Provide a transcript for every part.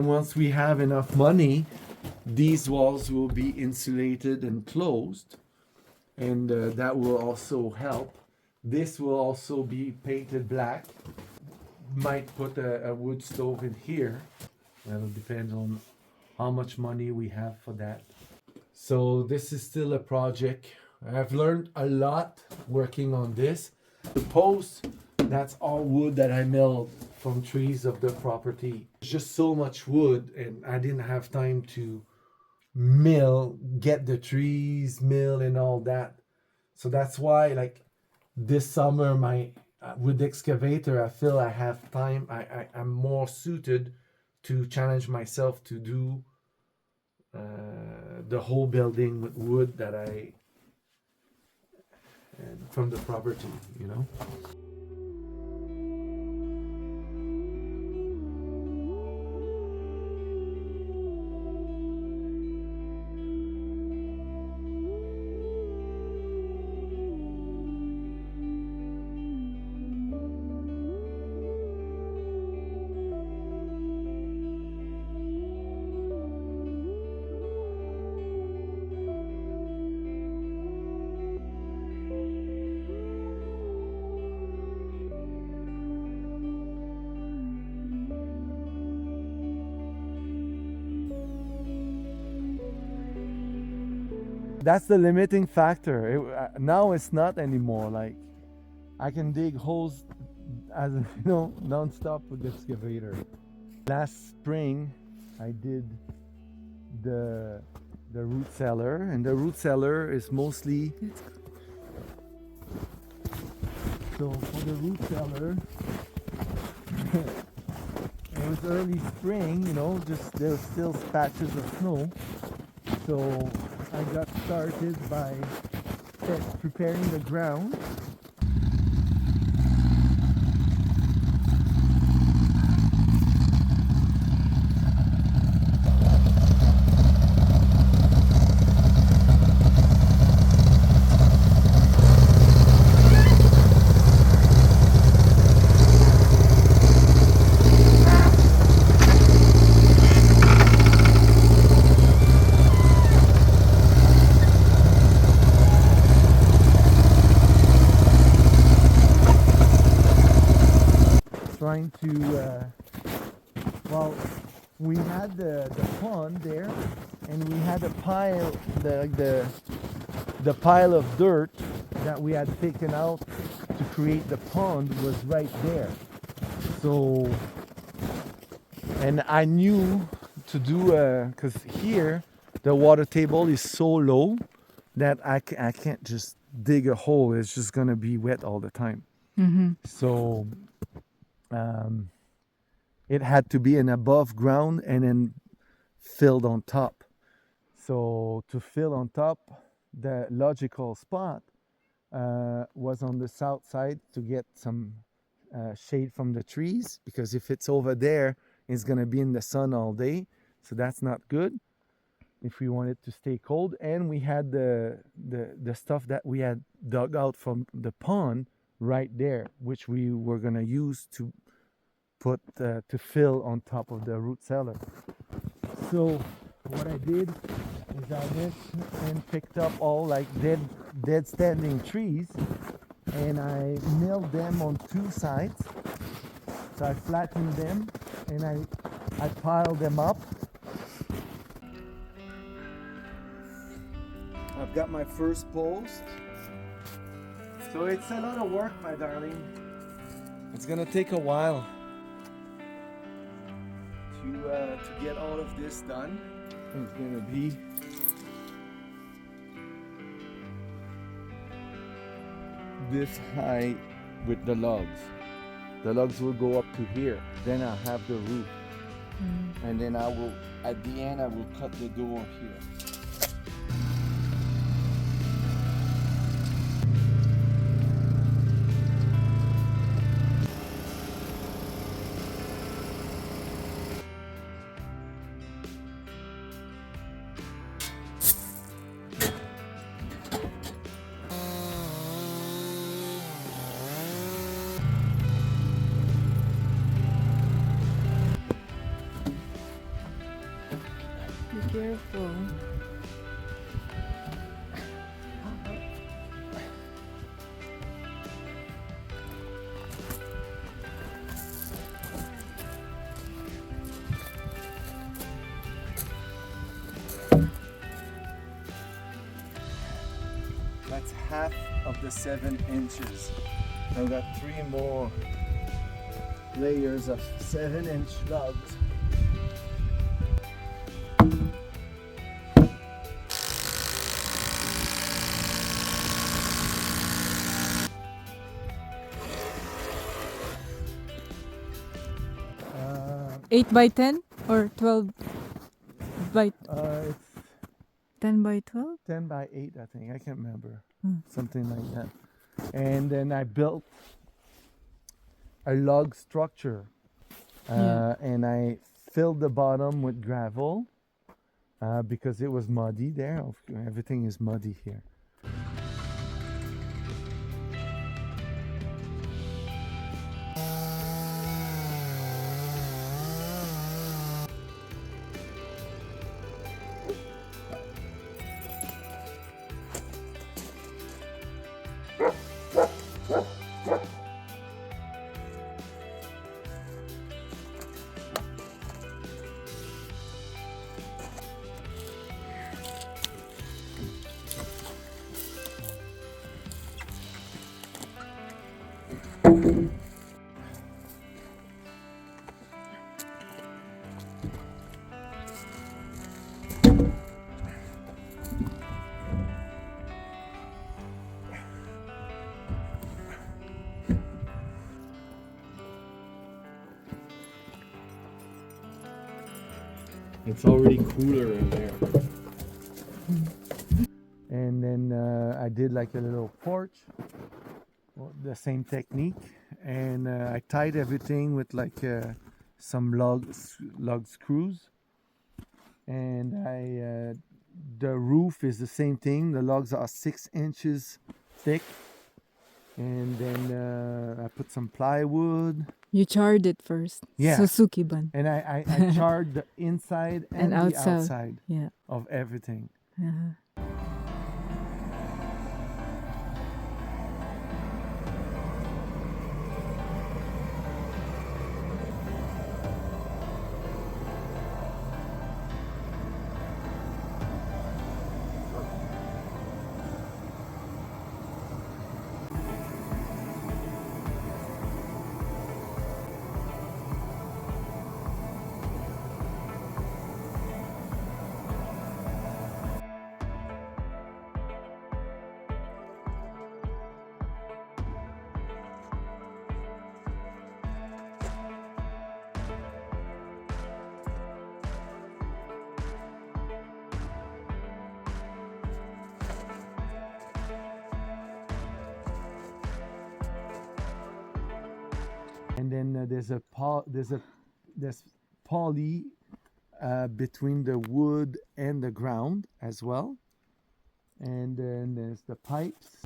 Once we have enough money, these walls will be insulated and closed, and that will also help. This will also be painted black. Might put a wood stove in here. That'll depend on how much money we have for that. So this is still a project. I've learned a lot working on this. The post, that's all wood that I milled from trees of the property. There's just so much wood, and I didn't have time to get the trees, mill, and all that. So that's why, like, this summer, my with the excavator, I feel I have time. I'm more suited to challenge myself to do the whole building with wood that I from the property, you know. That's the limiting factor. Now it's not anymore. Like, I can dig holes as non-stop with the excavator. Last spring, I did the root cellar, and the root cellar is mostly. So for the root cellar, it was early spring. Just there were still patches of snow. So I got started by preparing the ground. Trying to we had the pond there, and we had a pile, the pile of dirt that we had taken out to create the pond was right there. So, and I knew to do because here the water table is so low that I can't just dig a hole. It's just gonna be wet all the time. So it had to be an above ground and then filled on top. So to fill on top, the logical spot was on the south side to get some shade from the trees, because if it's over there, it's going to be in the sun all day. So that's not good if we want it to stay cold. And we had the stuff that we had dug out from the pond right there, which we were going to use to put to fill on top of the root cellar. So what I did is I went and picked up all like dead standing trees, and I milled them on two sides. So I flattened them and I piled them up. I've got my first post. So it's a lot of work, my darling. It's gonna take a while to get all of this done. It's gonna be this high with the logs. The logs will go up to here. Then I'll have the roof. And then I will, at the end, I will cut the door here. Be careful. That's half of the 7 inches. I've got 3 more layers of 7-inch logs. Uh, 8 by 10 or 12 by it's 10 by 12? 10 by 8, I think. I can't remember. Hmm. Something like that. And then I built a log structure. Yeah. And I filled the bottom with gravel because it was muddy there. Everything is muddy here. It's already cooler in there. And then I did like a little porch, the same technique, and I tied everything with like some log screws. And the roof is the same thing. The logs are 6 inches thick, and then I put some plywood. You charred it first. Yeah. Suzuki ban. And I charred the inside and the outside Yeah. of everything. Uh-huh. And then there's poly between the wood and the ground as well. And then there's the pipes.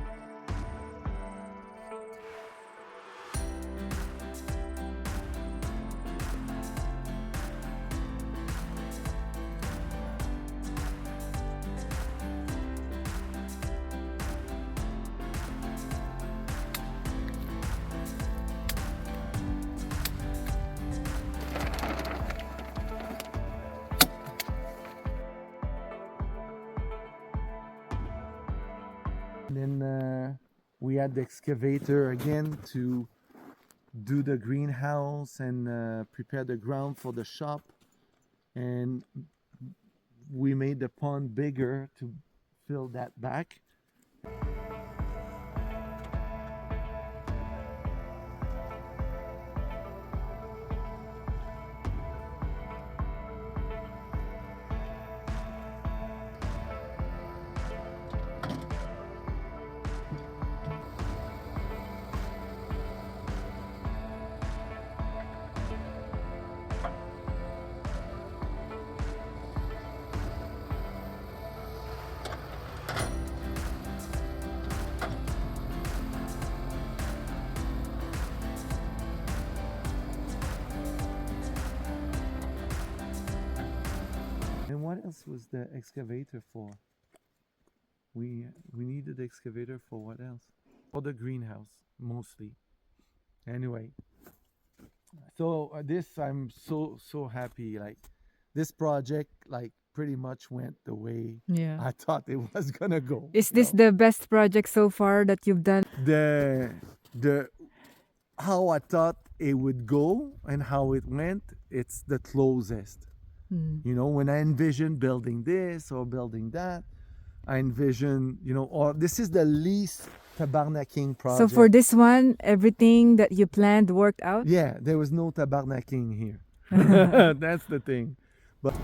Then we had the excavator again to do the greenhouse and prepare the ground for the shop. And we made the pond bigger to fill that back. And what else was the excavator for? We needed the excavator for what else? For the greenhouse, mostly. Anyway, so this I'm so happy. Like this project, like pretty much went the way Yeah. I thought it was gonna go. Is you this know? the best project so far that you've done? The how I thought it would go and how it went? It's the closest. Mm. You know, when I envisioned building this or building that, I envision, you know, or this is the least tabarnaking project. So for this one, everything that you planned worked out? Yeah, there was no tabarnaking here. That's the thing. But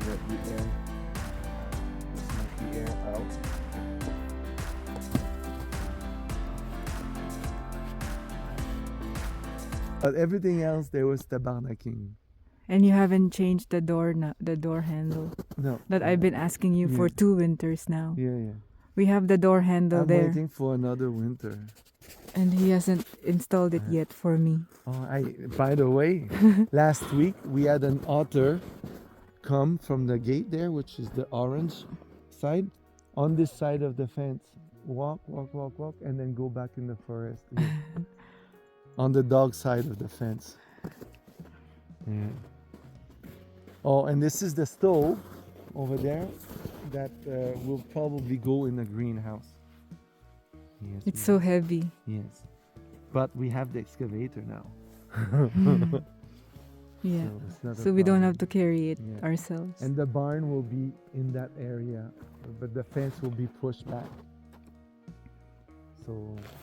let the air out. But everything else there was tabarnaking. And you haven't changed the door the door handle No. that I've been asking you for Yeah. 2 winters now. Yeah. We have the door handle I'm there, waiting for another winter. and he hasn't installed it yet for me. Oh, by the way, last week we had an otter come from the gate there, which is the orange side, on this side of the fence. Walk, and then go back in the forest. here. On the dog side of the fence. Yeah. Oh, and this is the stove over there that will probably go in the greenhouse. Yes, It's so heavy. yes. But we have the excavator now. Yeah. So it's not a So we don't problem. have to carry it Yeah. ourselves. And the barn will be in that area, but the fence will be pushed back. So,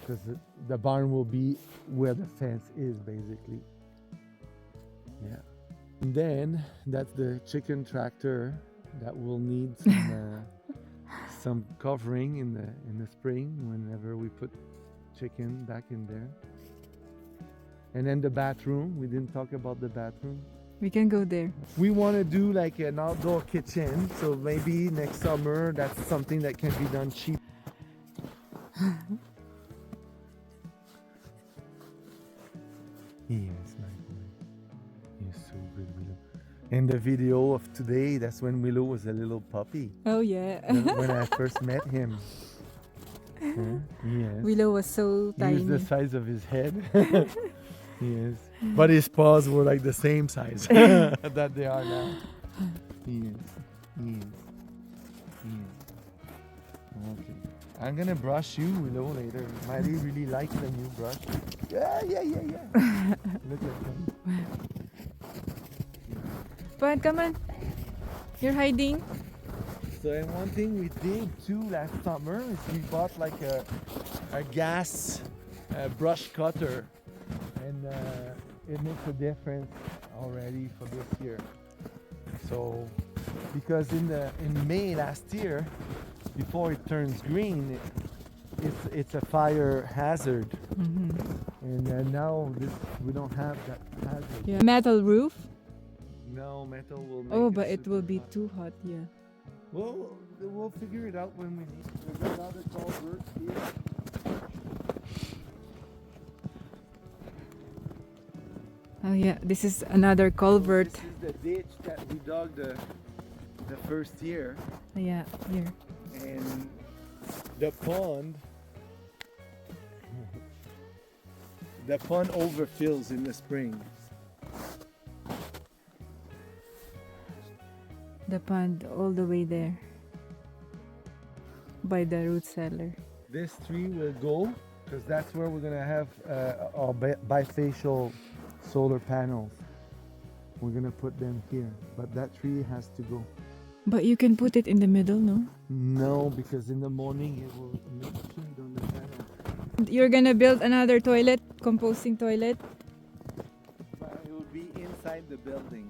because the barn will be where the fence is, basically. Yeah. And then that's the chicken tractor that will need some covering in the spring whenever we put chicken back in there. And then the bathroom. We didn't talk about the bathroom. We can go there. We want to do like an outdoor kitchen, so maybe next summer that's something that can be done cheap. Yes, my boy. He's so good, Willow. In the video of today, that's when Willow was a little puppy. Oh yeah. When I first met him. Huh? Yes. Willow was so He was the tiny. size of his head. Yes. But his paws were like the same size that they are now. Yes. Okay. I'm gonna brush you, Willow, later. Miley really likes the new brush. Yeah. Look at him. But come on. You're hiding. So, and one thing we did too last summer is we bought like a gas brush cutter, and it makes a difference already for this year. So, because in May last year, before it turns green, it's a fire hazard, and now we don't have that hazard. Yeah. Metal roof. No, metal will make Oh, but it super will be hot. too hot. Yeah. Well, we'll figure it out when we need. There's another culvert here. Oh yeah. This is another culvert. This is the ditch that we dug the first year, Yeah. Here. and the pond. The pond overfills in the spring. The pond all the way there. By the root cellar. This tree will go because that's where we're gonna have our bifacial solar panels. We're gonna put them here, but that tree has to go. But you can put it in the middle, no? No, because in the morning it will make shade on the panel. You're gonna build another toilet, composting toilet, But it will be inside the building.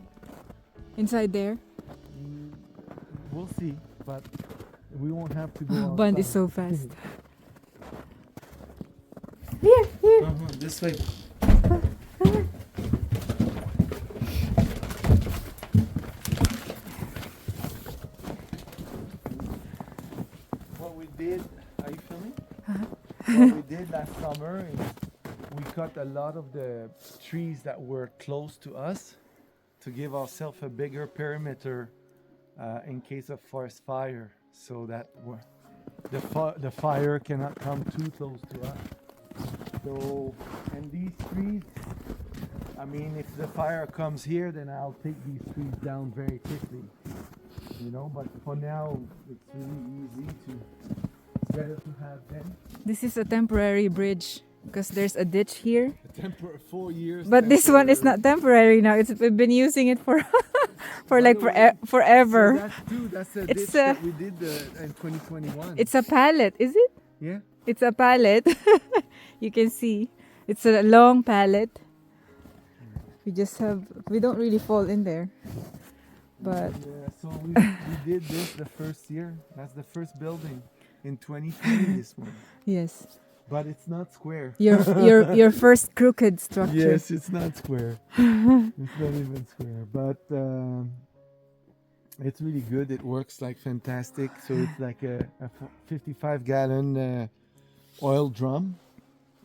inside there. we'll see, but we won't have to go Bond is outside. so fast. Here, here. This way. What we did, are you filming? What we did last summer is we cut a lot of the trees that were close to us to give ourselves a bigger perimeter in case of forest fire, so that the fire cannot come too close to us. So, and these trees, I mean, if the fire comes here, then I'll take these trees down very quickly, you know, but for now, it's really easy it's better to have them. This is a temporary bridge because there's a ditch here. 4 years. But this one is not temporary now. We've been using it for for like forever. So that's true. That's a It's ditch that we did in 2021. It's a pallet, is it? Yeah. It's a pallet. You can see. It's a long pallet. We don't really fall in there. But Yeah, so we did this the first year. That's the first building in 2020, this one. yes. But it's not square. Your first crooked structure. Yes, it's not square. It's not even square. But it's really good. It works like fantastic. So it's like a 55-gallon oil drum.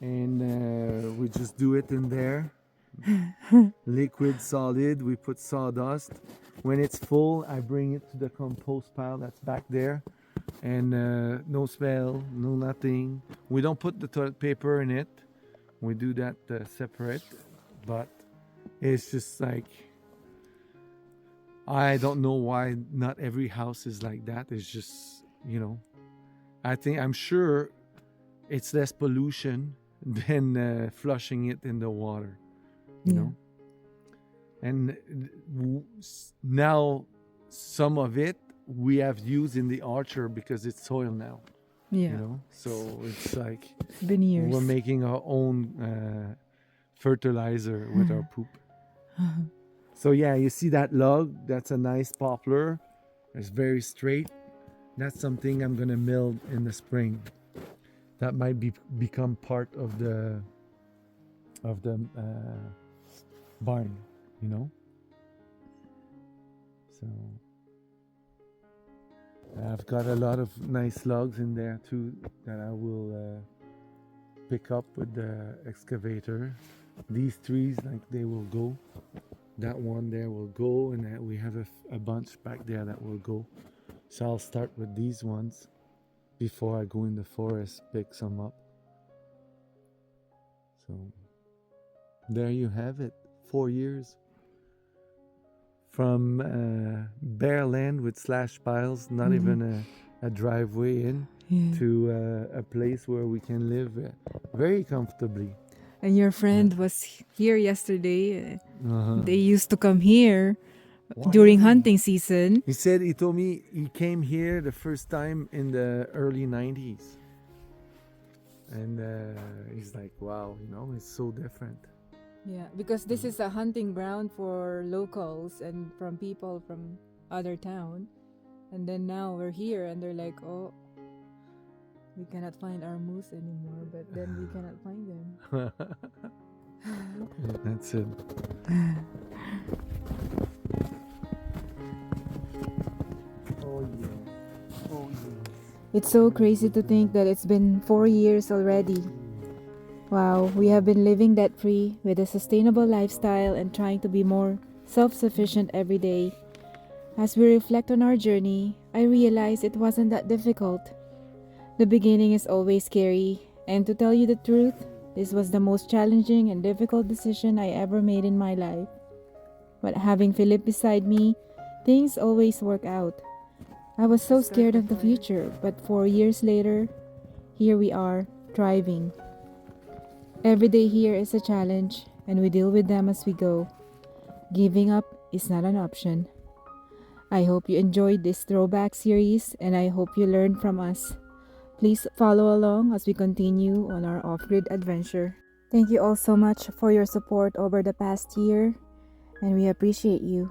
And we just do it in there. Liquid, solid. We put sawdust. When it's full, I bring it to the compost pile that's back there. And no smell, no nothing. We don't put the toilet paper in it. We do that separate. But it's just like, I don't know why not every house is like that. It's just, you know, I'm sure it's less pollution than flushing it in the water, you know. And now some of it we have used in the orchard because it's soil now. Yeah. You know, so it's like It's been years. we're making our own fertilizer with our poop. So yeah, you see that log? That's a nice poplar. It's very straight. That's something I'm gonna mill in the spring. That might become part of the barn, you know. So I've got a lot of nice logs in there too that I will pick up with the excavator. These trees, like, they will go. That one there will go, and we have a bunch back there that will go. So I'll start with these ones before I go in the forest, pick some up. So there you have it. 4 years. From bare land with slash piles, not even a driveway in, to a place where we can live very comfortably. And your friend was here yesterday. They used to come here during hunting season. He told me he came here the first time in the early 90s. And he's like, wow, you know, it's so different. Yeah, because this is a hunting ground for locals and from people from other town. And then now we're here and they're like, oh, we cannot find our moose anymore, but then we cannot find them. That's it. Oh yeah. Oh yeah. It's so crazy to think that it's been 4 years already. Wow, we have been living debt-free with a sustainable lifestyle and trying to be more self-sufficient every day. As we reflect on our journey, I realize it wasn't that difficult. The beginning is always scary, and to tell you the truth, this was the most challenging and difficult decision I ever made in my life. But having Philippe beside me, things always work out. I was so scared of the future, but 4 years later, here we are, thriving. Every day here is a challenge, and we deal with them as we go. Giving up is not an option. I hope you enjoyed this throwback series, and I hope you learned from us. Please follow along as we continue on our off-grid adventure. Thank you all so much for your support over the past year, and we appreciate you.